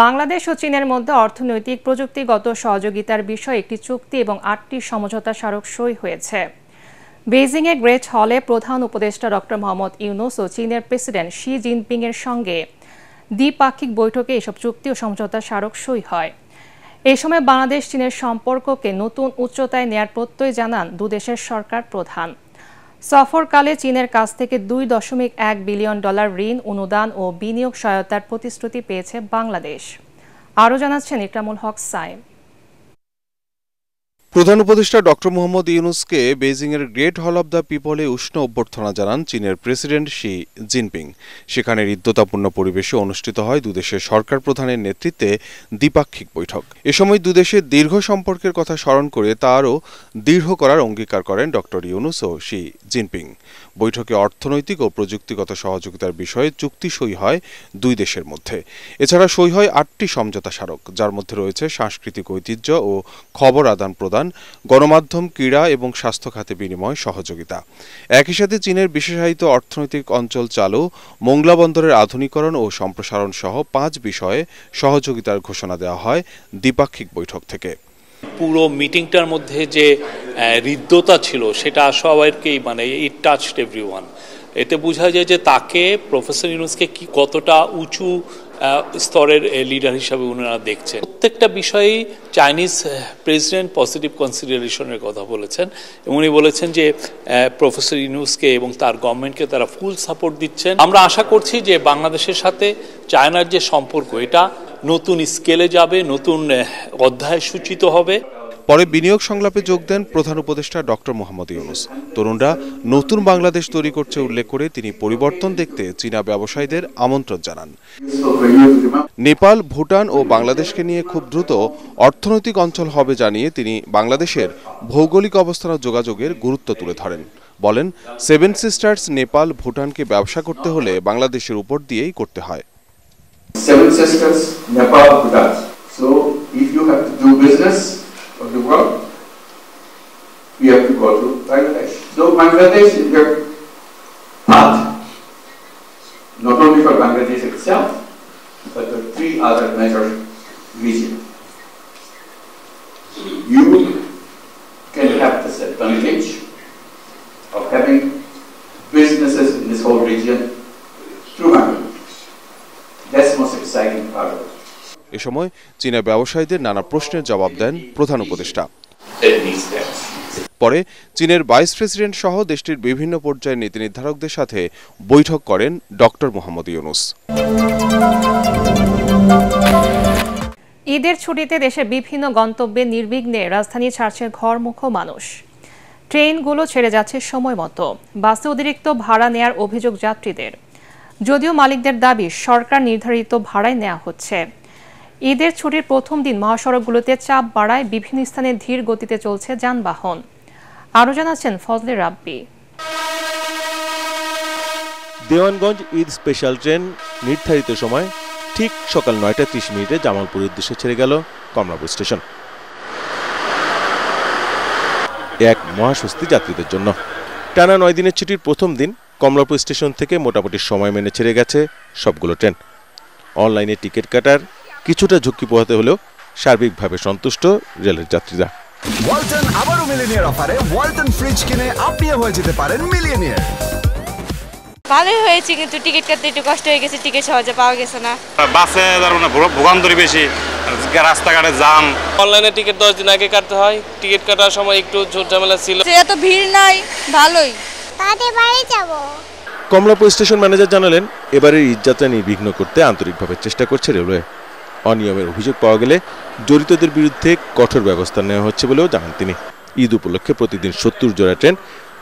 বাংলাদেশ ও চীনের মধ্যে অর্থনৈতিক প্রযুক্তিগত সহযোগিতার বিষয়ে একটি চুক্তি এবং ৮টি সমঝোতা স্মারক সই হয়েছে। বেইজিংয়ে গ্রেট হলে প্রধান উপদেষ্টা ডক্টর মোহাম্মদ ইউনূস ও চীনের প্রেসিডেন্ট শি জিনপিং এর সঙ্গে দ্বিপাক্ষিক বৈঠকে এসব চুক্তি ও সমঝোতা স্মারক সই হয়। এই সময় বাংলাদেশ চীনের সম্পর্ককে নতুন উচ্চতায় নেয়ার প্রত্যয় জানান দুদেশের সরকার প্রধান। সফরকালে চীনের কাছ থেকে $2.1 বিলিয়ন ঋণ অনুদান ও বিনিয়োগ সহায়তার প্রতিশ্রুতি পেয়েছে বাংলাদেশ। আরও জানাচ্ছেন ইকরামুল হক সাইম। প্রধান উপদেষ্টা ডক্টর মোহাম্মদ ইউনূসকে বেইজিংয়ের গ্রেট হল অব দ্য পিপলে উষ্ণ অভ্যর্থনা জানান চীনের প্রেসিডেন্ট শি জিনপিং। সেখানে হৃদ্যতাপূর্ণ পরিবেশে অনুষ্ঠিত হয় দুদেশের সরকার প্রধানের নেতৃত্বে দ্বিপাক্ষিক বৈঠক। এ সময় দুদেশের দীর্ঘ সম্পর্কের কথা স্মরণ করে তা আরও দৃঢ় করার অঙ্গীকার করেন ডক্টর ইউনূস ও শি জিনপিং। বৈঠকে অর্থনৈতিক ও প্রযুক্তিগত সহযোগিতার বিষয়ে চুক্তি সই হয় দুই দেশের মধ্যে। এছাড়া সই হয় ৮টি সমঝোতা স্মারক, যার মধ্যে রয়েছে সাংস্কৃতিক ঐতিহ্য ও খবর আদান প্রদান, গণমাধ্যম, ক্রীড়া এবং স্বাস্থ্য খাতে বিনিময় সহযোগিতা। একই সাথে চীনের বিশেষায়িত অর্থনৈতিক অঞ্চল চালু, মোংলা বন্দরের আধুনিকরণ ও সম্প্রসারণ সহ ৫ বিষয়ে সহযোগিতার ঘোষণা দেওয়া হয় দ্বিপাক্ষিক বৈঠক থেকে। পুরো মিটিংটার মধ্যে যে হৃদ্যতা ছিল সেটা সবাইকেই ইট টাচড এভরিওয়ান। এতে বোঝা যায় যে তাকে প্রফেসর ইউনূসকে কি কতটা উঁচু স্তরের লিডার হিসাবে ওনারা দেখছেন। প্রত্যেকটা বিষয়েই চাইনিজ প্রেসিডেন্ট পজিটিভ কনসিডারেশনের কথা বলেছেন এবং উনি বলেছেন যে প্রফেসর ইউনূসকে এবং তার গভর্নমেন্টকে তারা ফুল সাপোর্ট দিচ্ছেন। আমরা আশা করছি যে বাংলাদেশের সাথে চায়নার যে সম্পর্ক এটা নতুন স্কেলে যাবে, নতুন অধ্যায় সূচিত হবে। পরে বিনিয়োগ সংলাপে যোগ দেন প্রধান উপদেষ্টা ডক্টর মোহাম্মদ ইউনূস। তরুণরা নতুন বাংলাদেশ তৈরি করছে উল্লেখ করে তিনি পরিবর্তন দেখতে চীনা ব্যবসায়ীদের আমন্ত্রণ জানান। নেপাল, ভুটান ও বাংলাদেশকে নিয়ে খুব দ্রুত অর্থনৈতিক অঞ্চল হবে জানিয়ে তিনি বাংলাদেশের ভৌগোলিক অবস্থান ও যোগাযোগের গুরুত্ব তুলে ধরেন। বলেন, 7 সিস্টার্স নেপাল, ভুটানকে ব্যবসা করতে হলে বাংলাদেশের উপর দিয়েই করতে হয়। 7 sisters, Nepal, Bhutan. So if you have to do business of the world, you have to go to Bangladesh. So Bangladesh is your path, not only for Bangladesh itself, but the 3 other major regions. You can have this advantage of having businesses in this whole region through Bangladesh. এ সময় চীনা ব্যবসায়ীদের নানা প্রশ্নের জবাব দেন প্রধান উপদেষ্টা। পরে চীনের ভাইস প্রেসিডেন্ট সহ দেশটির বিভিন্ন পর্যায়ের নীতি নির্ধারকদের সাথে বৈঠক করেন ডক্টর মোহাম্মদ ইউনূস। ঈদের ছুটিতে দেশের বিভিন্ন গন্তব্যে নির্বিঘ্নে রাজধানী ছাড়ছে ঘরমুখো মানুষ। ট্রেনগুলো ছেড়ে যাচ্ছে সময় মতো। বাসে অতিরিক্ত ভাড়া নেয়ার অভিযোগ যাত্রীদের। যদিও মালিকদের দাবি সরকার নির্ধারিত ভাড়ায় নেওয়া হচ্ছে। ঈদের ছুটির প্রথম দিন মহাসড়কগুলোতে চাপ বাড়ায় বিভিন্ন স্থানে ধীর গতিতে চলছে যানবাহন। আরও জানাচ্ছেন ফজলে রাব্বি। দেওয়ানগঞ্জ ঈদ স্পেশাল ট্রেন নির্ধারিত সময় ঠিক সকাল 9টা 30 মিনিটে জামালপুরের উদ্দেশ্যে ছেড়ে গেল কমলাপুর স্টেশন। এক মহাস্বস্তি যাত্রীদের জন্য। টানা 9 দিনের ছুটির প্রথম দিন কমলাপুর স্টেশন থেকে মোটামুটি সময় মেনে ছেড়ে গেছে সবগুলো ট্রেন। অনলাইনে টিকিট কাটার কিছুটা ঝুঁকি পোহাতে হলেও সার্বিকভাবে সন্তুষ্ট রেলের যাত্রীরা। ওয়ালটন আবারও মিলিয়নিয়ার অফারে ওয়ালটন ফ্রিজ কিনে আপনিও হয়ে যেতে পারেন মিলিয়নিয়ার। ভালোই হয়েছে, কিন্তু টিকিট কাটতে একটু কষ্ট হয়ে গেছে, টিকিট সহজে পাওয়া গেছে না। বাসে ভোগান্তরি বেশি, রাস্তাঘাটে জাম। অনলাইনে টিকিট 10 দিন আগে কাটতে হয়, টিকিট কাটার সময় একটু ঝামেলা ছিল। এত ভিড় নাই, ভালোই। তাতে বাড়ি যাব। কমলাপুর স্টেশন ম্যানেজার জানালেন, এবারের ঈদযাত্রা নির্বিঘ্ন করতে আন্তরিকভাবে চেষ্টা করছে রেলওয়ে। অনিয়মের অভিযোগ পাওয়া গেলে জড়িতদের বিরুদ্ধে কঠোর ব্যবস্থা নেওয়া হচ্ছে বলেও জানান তিনি। ঈদ উপলক্ষে প্রতিদিন 70 জোড়া ট্রেন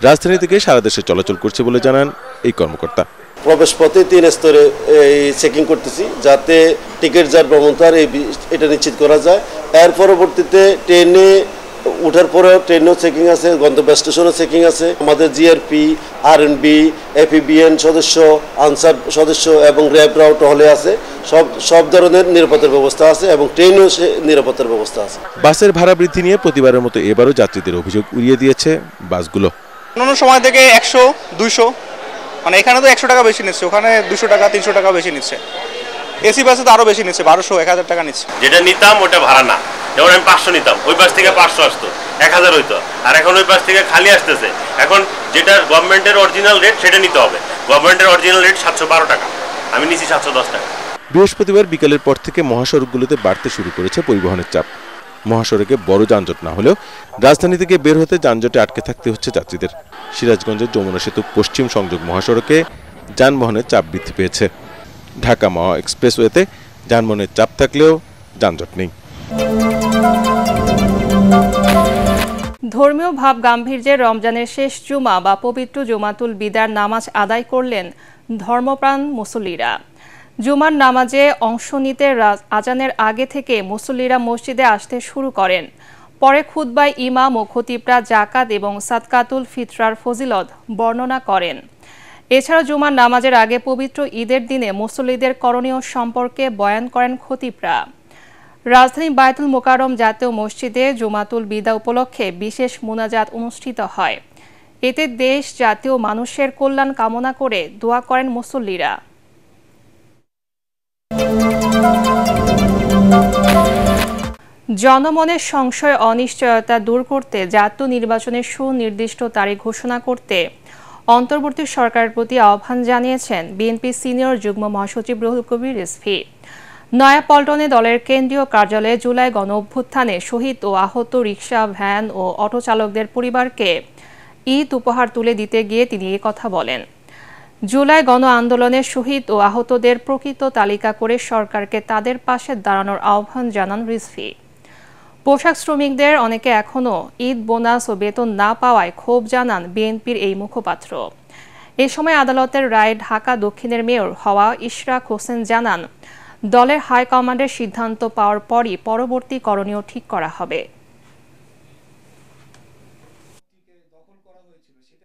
রাজধানী থেকে সারা দেশে চলাচল করছে বলে জানান এই কর্মকর্তা। প্রবেশ পথে 3 স্তরে চেকিং করতেছি, যাতে টিকিট যার ভ্রমণতার এটা নিশ্চিত করা যায়। এর পরবর্তীতে ট্রেনে উঠার পরে ট্রেনেও চেকিং আছে, গন্তব্য স্টেশনও চেকিং আছে। আমাদের জিআরপি, আরএনবি, এপিবিএন সদস্য, আনসার সদস্য এবং র্যাব রাউট হলে আছে। সব ধরনের নিরাপত্তার ব্যবস্থা আছে এবং ট্রেনেও নিরাপত্তার ব্যবস্থা আছে। বাসের ভাড়া বৃদ্ধি নিয়ে প্রতিবারের মতো এবারও যাত্রীদের অভিযোগ উড়িয়ে দিয়েছে বাসগুলো। অন্য সময় থেকে 100, 200 মানে এখানে তো 100 টাকা বেশি নিচ্ছে, ওখানে 200 টাকা 300 টাকা বেশি নিচ্ছে। এসি বাসে তো আরও বেশি নিচ্ছে, 1200 1000 টাকা নিচ্ছে। যেটা নিতাম ওটা ভাড়া না, যেমন আমি 500 নিতাম, ওই বাস থেকে 500 আসতো, 1000 হইতো, আর এখন ওই বাস থেকে খালি আসতেছে। এখন যেটা গভর্নমেন্টের অরিজিনাল রেট সেটা নিতে হবে। গভর্নমেন্টের অরিজিনাল রেট 712 টাকা, আমি নিচ্ছি 710 টাকা। বৃহস্পতিবার বিকেলের পর থেকে মহাসড়কগুলোতে বাড়তে শুরু করেছে পরিবহনের চাপ। মহাসড়কে বড় যানজট না হলেও রাজধানী থেকে বের হতে যানজটে আটকে থাকতে হচ্ছে যাত্রীদের। সিরাজগঞ্জের যমুনা সেতু পশ্চিম সংযোগ মহাসড়কে যানবাহনের চাপ বৃদ্ধি পেয়েছে। ঢাকা মাওয়া এক্সপ্রেসওয়েতে যানবাহনের চাপ থাকলেও যানজট নেই। ধর্মীয় ভাব গাম্ভীর্যে রমজানের শেষ জুমা বা পবিত্র জুমাতুল বিদার নামাজ আদায় করলেন ধর্মপ্রাণ মুসল্লিরা। জুমার নামাজে অংশ নিতে আজানের আগে থেকে মুসল্লিরা মসজিদে আসতে শুরু করেন। পরে খুতবায় ইমাম ও খতিবরা জাকাত এবং সাদকাতুল ফিতরার ফজিলত বর্ণনা করেন। এছাড়া জুমার নামাজের আগে পবিত্র ঈদের দিনে মুসল্লিদের করণীয় সম্পর্কে বয়ান করেন খতিবরা। রাজধানী বায়তুল মোকাররম জাতীয় মসজিদে জুমাতুল বিদা উপলক্ষে বিশেষ মুনাজাত অনুষ্ঠিত হয়। এতে দেশ জাতীয় মানুষের কল্যাণ কামনা করে দোয়া করেন মুসল্লিরা। জনমনের সংশয় অনিশ্চয়তা দূর করতে জাতীয় নির্বাচনের সুনির্দিষ্ট তারিখ ঘোষণা করতে অন্তর্বর্তী সরকারের প্রতি আহ্বান জানিয়েছেন বিএনপি সিনিয়র যুগ্ম মহাসচিব রুহুল কবির রিজভী। নয়াপল্টনে দলের কেন্দ্রীয় কার্যালয়ে জুলাই গণ অভ্যুত্থানে শহীদ ও আহত রিকশা, ভ্যান ও অটো চালকদের পরিবারকে ঈদ উপহার তুলে দিতে গিয়ে তিনি এ কথা বলেন। জুলাই গণ আন্দোলনের শহীদ ও আহতদের প্রকৃত তালিকা করে সরকারকে তাদের পাশে দাঁড়ানোর আহ্বান জানান রিজভী। পোশাক শ্রমিকদের অনেকে এখনও ঈদ বোনাস ও বেতন না পাওয়ায় ক্ষোভ জানান বিএনপির এই মুখপাত্র। এ সময় আদালতের রায়ে ঢাকা দক্ষিণের মেয়র হওয়া ইশরাক হোসেন জানান, দলের হাইকমান্ডের সিদ্ধান্ত পাওয়ার পরই পরবর্তী করণীয় ঠিক করা হবে।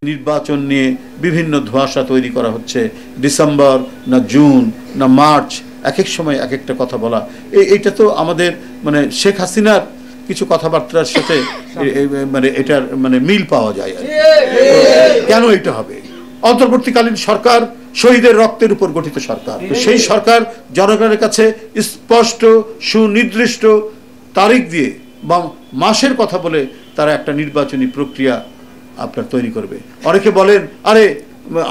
নির্বাচন নিয়ে বিভিন্ন ধোঁয়াশা তৈরি করা হচ্ছে। ডিসেম্বর না জুন না মার্চ, এক এক সময় এক একটা কথা বলা, এইটা তো আমাদের মানে শেখ হাসিনার কিছু কথাবার্তার সাথে মানে এটার মানে মিল পাওয়া যায়। কেন এটা হবে? অন্তর্বর্তীকালীন সরকার শহীদের রক্তের উপর গঠিত সরকার। সেই সরকার জনগণের কাছে স্পষ্ট সুনির্দিষ্ট তারিখ দিয়ে বা মাসের কথা বলে তারা একটা নির্বাচনী প্রক্রিয়া আপনার তৈরি করবে। অনেকে বলেন, আরে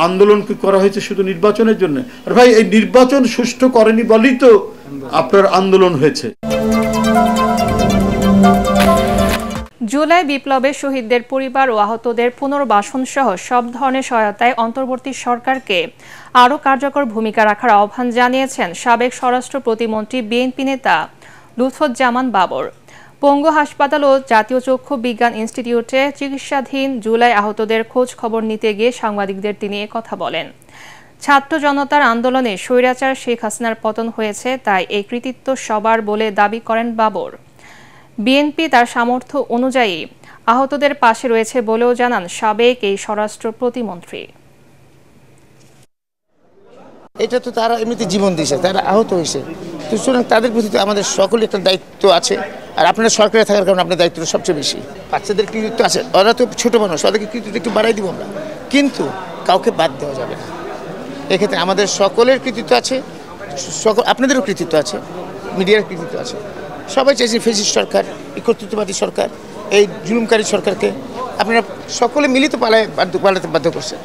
আন্দোলন করা হয়েছে শুধু নির্বাচনের জন্য। আর ভাই, এই নির্বাচন সুষ্ঠু করেনি বলেই তো আপনার আন্দোলন হয়েছে। জুলাই বিপ্লবে শহীদদের পরিবার ও আহতদের পুনর্বাসন সহ সব ধরনের সহায়তায় অন্তর্বর্তী সরকারকে আরও কার্যকর ভূমিকা রাখার আহ্বান জানিয়েছেন সাবেক স্বরাষ্ট্র প্রতিমন্ত্রী বিএনপি নেতা লুৎফুজ্জামান বাবর। পঙ্গু হাসপাতাল ও জাতীয় চক্ষু বিজ্ঞান ইনস্টিটিউটে চিকিৎসাধীন জুলাই আহতদের খোঁজ খবর নিতে গিয়ে সাংবাদিকদের তিনি কথা বলেন। ছাত্র জনতার আন্দোলনে স্বৈরাচার শেখ হাসিনার পতন হয়েছে, তাই এই কৃতিত্ব সবার বলে দাবি করেন বাবর। বিএনপি তার সামর্থ্য অনুযায়ী আহতদের পাশে রয়েছে বলেও জানান সাবেক এই স্বরাষ্ট্র প্রতিমন্ত্রী। এটা তো তারা এমনিতে জীবন দিয়েছে, তারা আহত হয়েছে, সুতরাং তাদের প্রতি আমাদের সকলের একটা দায়িত্ব আছে। আর আপনারা সরকারে থাকার কারণে আপনার দায়িত্বটা সবচেয়ে বেশি। বাচ্চাদের কৃতিত্ব আছে, ওরা তো ছোট মানুষ, ওদেরকে কৃতিত্ব একটু বাড়াই দিব আমরা, কিন্তু কাউকে বাদ দেওয়া যাবে না। এক্ষেত্রে আমাদের সকলের কৃতিত্ব আছে, আপনাদেরও কৃতিত্ব আছে, মিডিয়ার কৃতিত্ব আছে। সবাই চাইছে ফেসিস্ট সরকার, এই কর্তৃত্ববাদী সরকার, এই জুলুমকারী সরকারকে আপনারা সকলে মিলিত পালাতে বাধ্য করছেন।